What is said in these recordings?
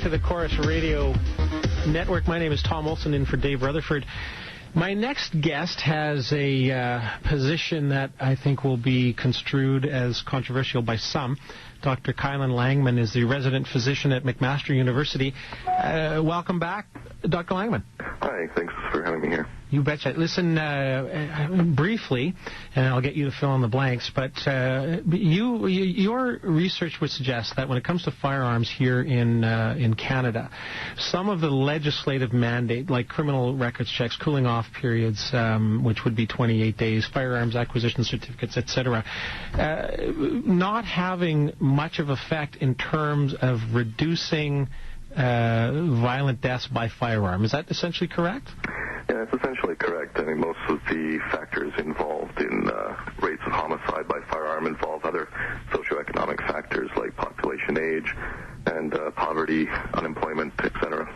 to the Chorus Radio Network. My name is Tom Olson, in for Dave Rutherford. My next guest has a position that I think will be construed as controversial by some. Dr. Kylan Langman is the resident physician at McMaster University. Welcome back, Dr. Langman. Hi, thanks for having me here. You betcha. Listen, briefly, and I'll get you to fill in the blanks, but your research would suggest that when it comes to firearms here in Canada, some of the legislative mandate, like criminal records checks, cooling off periods, which would be 28 days, firearms acquisition certificates, etc., not having much of effect in terms of reducing violent deaths by firearm. Is that essentially correct? Yeah, that's essentially correct. I mean, most of the factors involved in rates of homicide by firearm involve other socioeconomic factors like population age and poverty, unemployment, etc.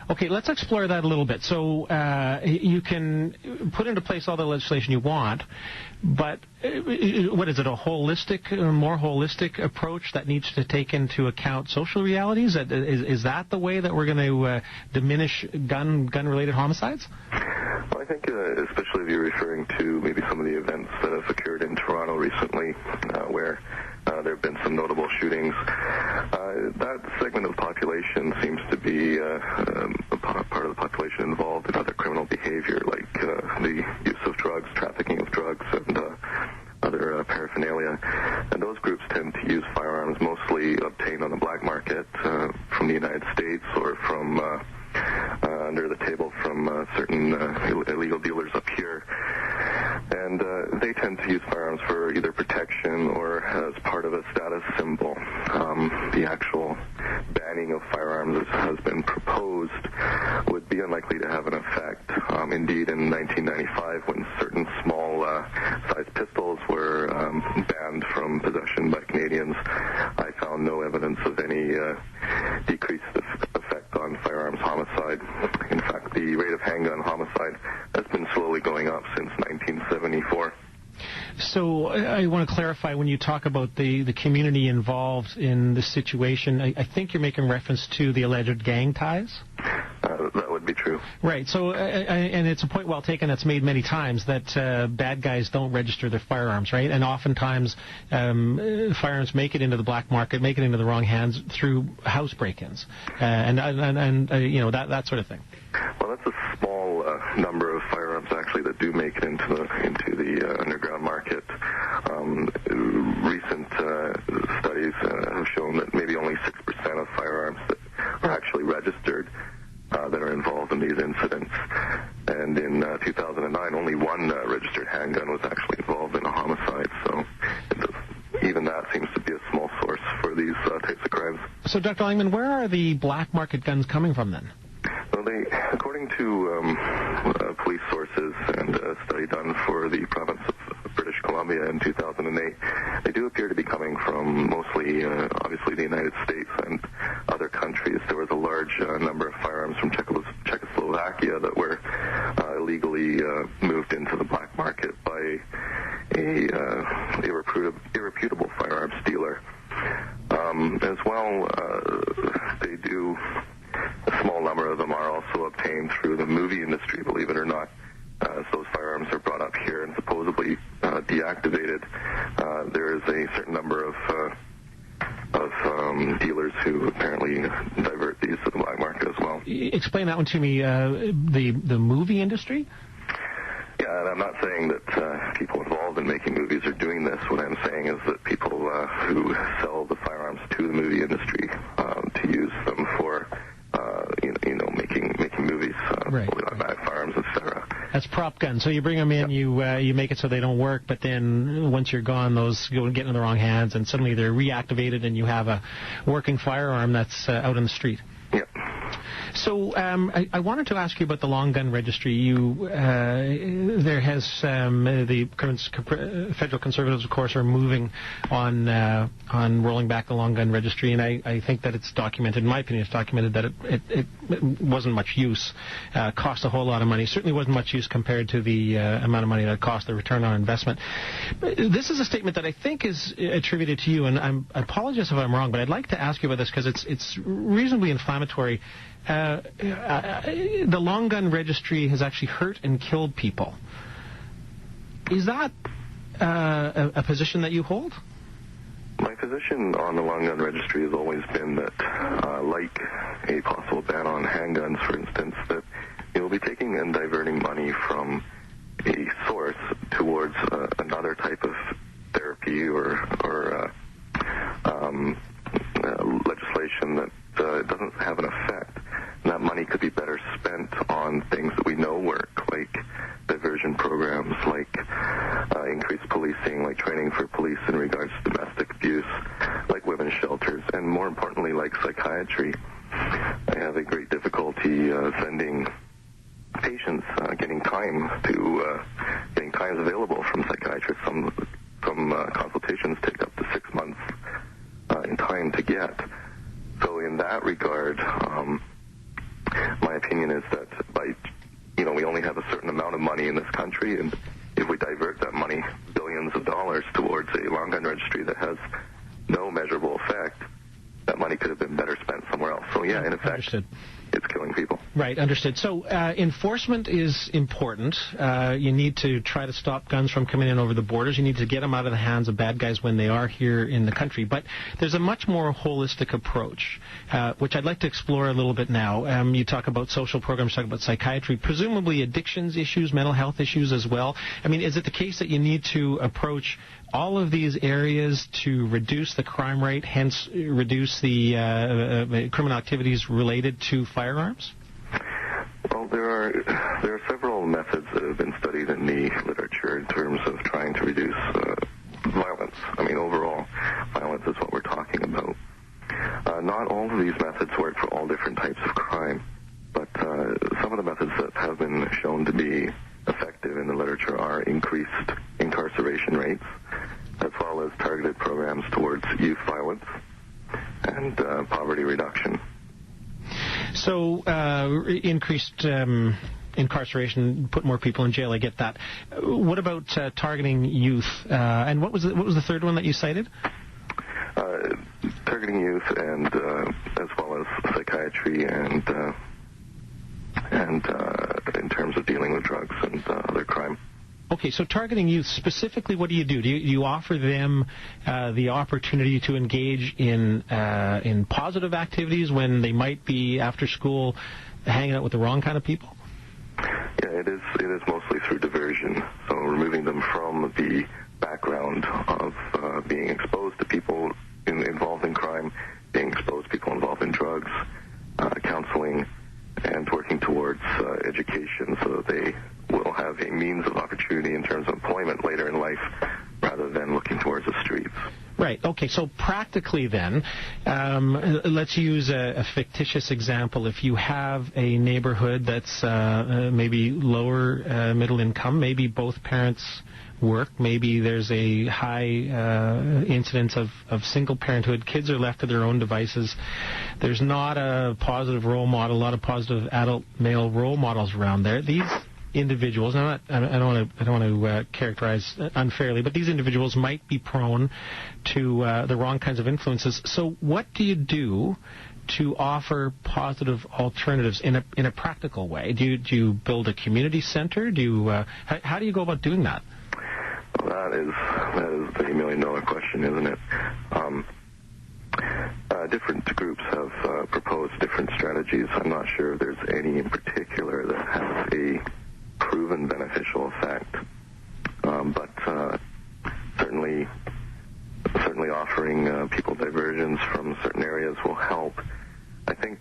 Okay, let's explore that a little bit. So you can put into place all the legislation you want, but what is it, a more holistic approach that needs to take into account social realities? Is that the way that we're going to diminish gun-related homicides? Well, I think especially if you're referring to maybe some of the events that have occurred in Toronto recently where there have been some notable shootings, that segment of the population seems to be part of the population involved in other criminal behavior like the use of drugs, trafficking of drugs, and other paraphernalia. And those groups tend to use firearms mostly obtained on the black market from the United States or from under the table from certain illegal dealers up here. And they tend to use firearms for either protection or as part of a status symbol. The actual banning of firearms, as has been proposed, would be unlikely to have an effect. Indeed, in 1995, when certain small-sized pistols were banned from possession by Canadians, I found no evidence of any decreased effect on firearms homicide. In fact, the rate of handgun homicide has been slowly going up since 1974. So I want to clarify, when you talk about the community involved in this situation, I think you're making reference to the alleged gang ties? That would be true. Right. So, and it's a point well taken that's made many times that bad guys don't register their firearms, right? And oftentimes firearms make it into the black market, make it into the wrong hands through house break-ins, and that sort of thing. Well, that's a small number of firearms actually that do make it into the underground market. Recent studies have shown that maybe only 6% of firearms that are actually registered that are involved in these incidents. And in 2009, only one registered handgun was actually involved in a homicide. So even that seems to be a small source for these types of crimes. So, Dr. Langman, where are the black market guns coming from then? Well, according to police sources and a study done for the province of British Columbia in 2008, they do appear to be coming from mostly, obviously, the United States and other countries. There was a large number of firearms from Czechoslovakia that were illegally moved into the black market by a irreputable firearms dealer. As well, they do... A small number of them are also obtained through the movie industry, believe it or not. As those firearms are brought up here and supposedly deactivated, there is a certain number of dealers who apparently divert these to the black market as well. Explain that one to me. The movie industry? Yeah, and I'm not saying that people involved in making movies are doing this. What I'm saying is that people who sell the firearms to the movie industry to use them for making movies, right. automatic firearms, etc. That's prop guns. So you bring them in, yep. You make it so they don't work, but then once you're gone, those go and get into the wrong hands, and suddenly they're reactivated, and you have a working firearm that's out in the street. Yep. So I wanted to ask you about the long gun registry. There has the federal Conservatives, of course, are moving on rolling back the long gun registry, and I think that it's documented. In my opinion, it's documented that it wasn't much use. Cost a whole lot of money. Certainly wasn't much use compared to the amount of money that cost, the return on investment. This is a statement that I think is attributed to you, and I apologize if I'm wrong, but I'd like to ask you about this because it's reasonably inflammatory. The long gun registry has actually hurt and killed people. Is that a position that you hold? My position on the long gun registry has always been that, like a possible ban on handguns, for instance, that you'll be taking and diverting money from a source towards another type of therapy or legislation that doesn't have an effect. And that money could be better spent on things that we know work, like diversion programs, like increased policing, like training for police in regards to domestic abuse, like women's shelters, and more importantly, like psychiatry. I have a great difficulty sending patients getting times available from psychiatrists. Some consultations take up to 6 months in time to get. So in that regard, my opinion is that we only have a certain amount of money in this country, and if we divert that money, billions of dollars, towards a long gun registry that has no measurable effect, that money could have been better spent somewhere else. So yeah, in effect, Understood. It's killing people. Right, understood. So enforcement is important. You need to try to stop guns from coming in over the borders. You need to get them out of the hands of bad guys when they are here in the country. But there's a much more holistic approach, which I'd like to explore a little bit now. You talk about social programs, you talk about psychiatry, presumably addictions issues, mental health issues as well. I mean, is it the case that you need to approach all of these areas to reduce the crime rate, hence reduce the criminal activities related to firearms? Well, there are several methods that have been studied in the literature in terms of trying to reduce violence. I mean, overall, violence is what we're talking about. Not all of these methods work for all different types of crime, but some of the methods that have been shown to be effective in the literature are increased incarceration rates, as well as targeted programs towards youth violence and poverty reduction. So increased incarceration, put more people in jail. I get that. What about targeting youth? And what was the third one that you cited? Targeting youth, and as well as psychiatry, and in terms of dealing with drugs and other crime. Okay, so targeting youth, specifically, what do you do? Do you offer them the opportunity to engage in positive activities when they might be after school hanging out with the wrong kind of people? Yeah, it is mostly through diversion, so removing them from the background of being exposed to people involved in crime, being exposed to people involved in drugs, counseling, and working towards education so that they will have a means of opportunity in terms of employment later in life rather than looking towards the streets. Right. Okay. So practically then, let's use a fictitious example. If you have a neighborhood that's maybe lower middle income, maybe both parents work, maybe there's a high incidence of single parenthood, kids are left to their own devices, there's not a positive role model, a lot of positive adult male role models around there. These individuals, I don't want to characterize unfairly, but these individuals might be prone to the wrong kinds of influences. So what do you do to offer positive alternatives in a practical way? Do you build a community center? How do you go about doing that? Well, that is the $1 million question, isn't it? Different groups have proposed different strategies. I'm not sure if there's any in particular that has a proven beneficial effect, but certainly offering people diversions from certain areas will help. I think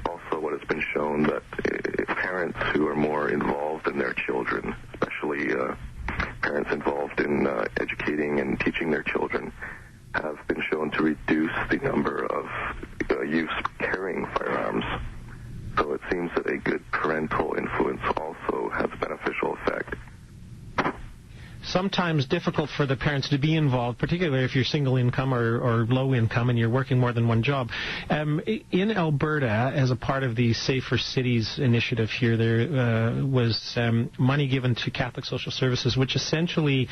also what has been shown that parents who are more involved in their children, especially parents involved in educating and teaching their children, have been shown to reduce the number of youths carrying firearms sometimes difficult for the parents to be involved, particularly if you're single income or low income and you're working more than one job. In Alberta, as a part of the Safer Cities initiative here, there was money given to Catholic Social Services, which essentially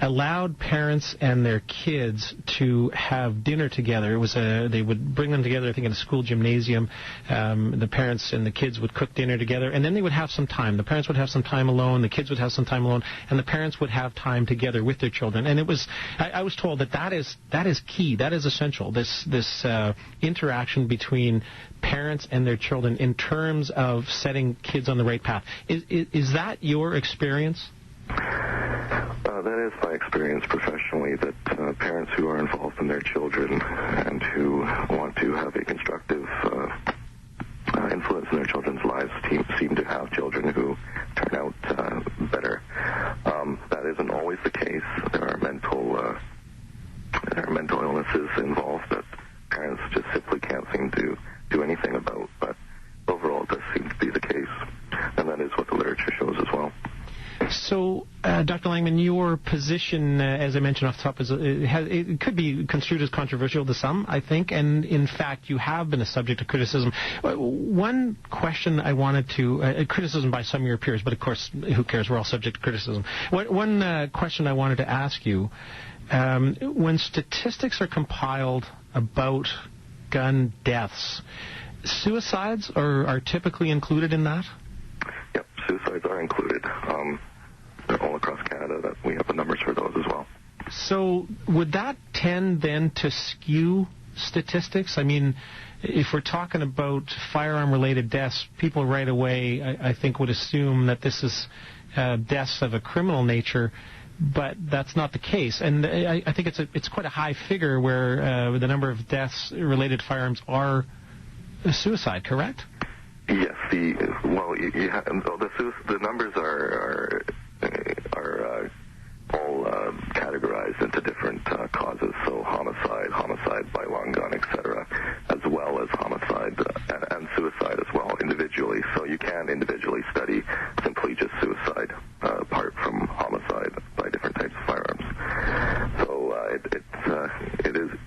allowed parents and their kids to have dinner together. It was they would bring them together, I think, in a school gymnasium. The parents and the kids would cook dinner together, and then they would have some time. The parents would have some time alone, the kids would have some time alone, and the parents would have time together with their children. And it was, I was told that is key, that is essential, this interaction between parents and their children in terms of setting kids on the right path. Is that your experience? That is my experience professionally, that parents who are involved in their children and who want to have a constructive influence in their children's lives seem to have children who turn out better. That isn't always the case. There are mental illnesses involved that parents just simply can't seem to do anything about, but overall it does seem to be the case, and that is what the literature shows as well. So, Dr. Langman, your position, as I mentioned off the top, it could be construed as controversial to some, I think, and in fact, you have been a subject of criticism. One question I wanted to, criticism by some of your peers, but of course, who cares, we're all subject to criticism. One question I wanted to ask you, when statistics are compiled about gun deaths, suicides are typically included in that? Yep, suicides are included. All across Canada, that we have the numbers for those as well. So would that tend then to skew statistics? I mean, if we're talking about firearm-related deaths, people right away, I think, would assume that this is deaths of a criminal nature, but that's not the case. And I think it's quite a high figure where the number of deaths related to firearms are suicide, correct? Yes, the numbers are all categorized into different causes. So homicide by long gun, etc., as well as homicide and suicide as well individually. So you can individually study simply just suicide apart from homicide by different types of firearms. So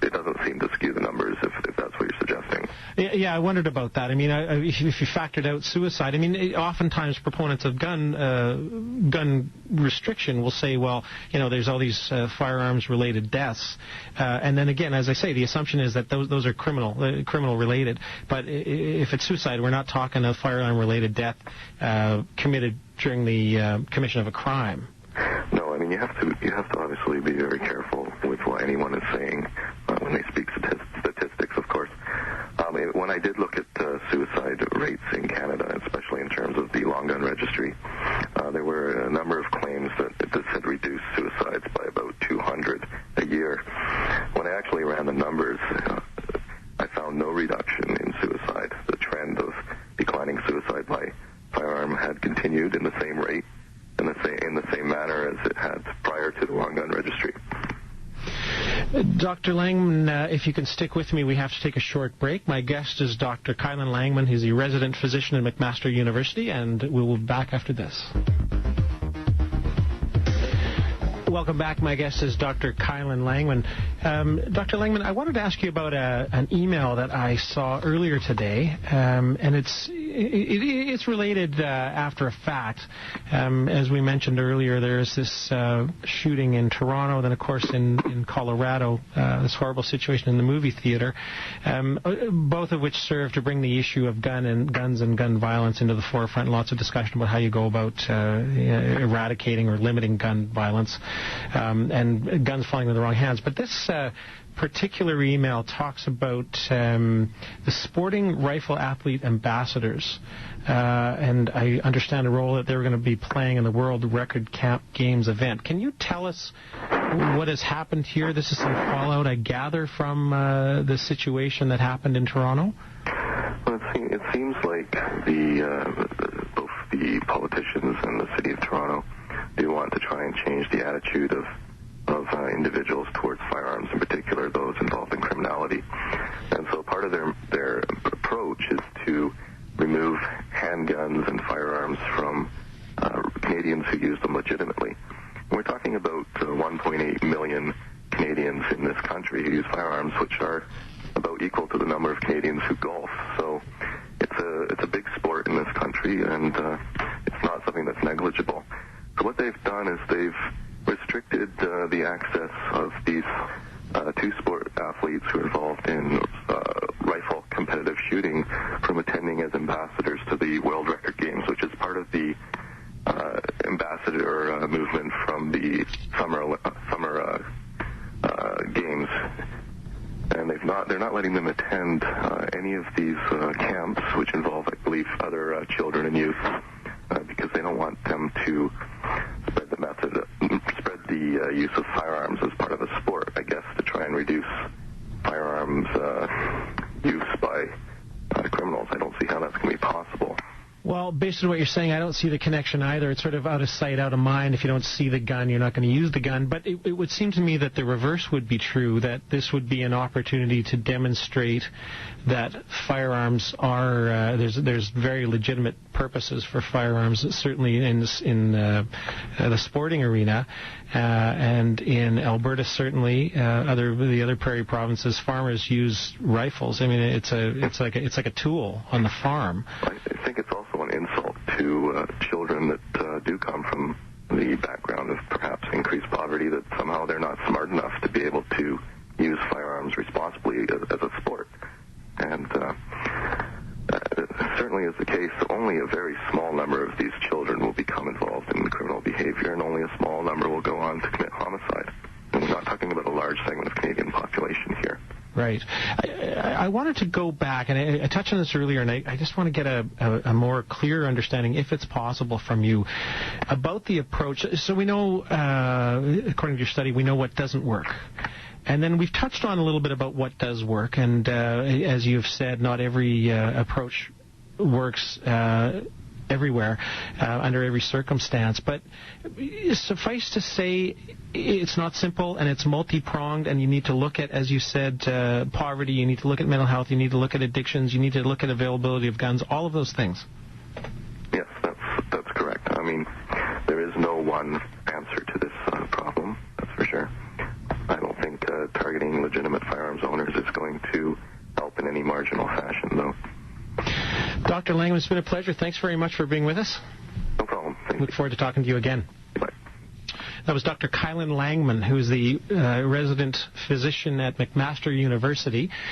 it doesn't seem to skew the numbers if that's what you're suggesting. Yeah, I wondered about that. I mean, if you factored out suicide, I mean, oftentimes proponents of gun restriction will say, well, there's all these firearms-related deaths, and then again, as I say, the assumption is that those are criminal-related. But if it's suicide, we're not talking a firearm-related death committed during the commission of a crime. No, I mean, you have to obviously be very careful with what anyone is saying when they speak statistics, of course. When I did look at suicide rates in Canada, especially in terms of the long gun registry, there were a number of claims that this had reduced suicides by about 200 a year. When I actually ran the numbers, I found no reduction in suicide. The trend of declining suicide by firearm had continued in the same rate, in the same manner as it had prior to the long gun registry. Dr. Langman, if you can stick with me, we have to take a short break. My guest is Dr. Kylan Langman. He's a resident physician at McMaster University, and we will be back after this. Welcome back. My guest is Dr. Kylan Langman. Dr. Langman, I wanted to ask you about an email that I saw earlier today, and it's related after a fact. As we mentioned earlier, there's this shooting in Toronto, then of course in Colorado, this horrible situation in the movie theater, both of which serve to bring the issue of guns and gun violence into the forefront. Lots of discussion about how you go about eradicating or limiting gun violence. And guns falling in the wrong hands. But this particular email talks about the sporting rifle athlete ambassadors, and I understand the role that they're going to be playing in the World Record Camp Games event. Can you tell us what has happened here? This is some fallout, I gather, from the situation that happened in Toronto? Well, it seems like both the politicians and the city of Toronto do want to try and change the attitude of individuals towards firearms, in particular those involved in criminality. And so part of their approach is to remove handguns and firearms from Canadians who use them legitimately. And we're talking about everybody who use firearms, which are about equal to the number of Canadians who golf. So it's a big sport in this country, and it's not something that's negligible. So what they've done is they've restricted the access of these two sport athletes who are involved in rifle competitive shooting from attending as ambassadors to the World Record Games, which is part of the ambassador movement from the summer games. And they're not letting them attend any of these camps, which involve, I believe, other children and youth, because they don't want them to spread the use of firearms as part of a sport, I guess, to try and reduce firearms use by criminals. I don't see how that's going to be possible. Well, based on what you're saying, I don't see the connection either. It's sort of out of sight, out of mind. If you don't see the gun, you're not going to use the gun. But it would seem to me that the reverse would be true, that this would be an opportunity to demonstrate that firearms are, there's very legitimate purposes for firearms, certainly in the sporting arena. And in Alberta, certainly, the other prairie provinces, farmers use rifles. I mean, it's like a tool on the farm. I think it's also an insult to children that do come from the background of perhaps increased poverty, that somehow they're not smart enough to be able to use firearms responsibly as a sport. And it certainly is the case. Only a very small number of these children will become involved in criminal behavior, and only a small number will go on to commit homicide. And we're not talking about a large segment of Canadian population here. Right. I wanted to go back, and I touched on this earlier, and I just want to get a more clear understanding, if it's possible, from you about the approach. So we know, according to your study, we know what doesn't work. And then we've touched on a little bit about what does work, and as you've said, not every approach works everywhere, under every circumstance. But suffice to say, it's not simple, and it's multi-pronged, and you need to look at, as you said, poverty, you need to look at mental health, you need to look at addictions, you need to look at availability of guns, all of those things. Yes, that's correct. I mean, there is no one answer to this problem, that's for sure. I don't think targeting legitimate firearms owners is going to help in any marginal fashion, though. Dr. Langman, it's been a pleasure. Thanks very much for being with us. No problem. Look forward to talking to you again. Bye. That was Dr. Kylan Langman, who's the resident physician at McMaster University.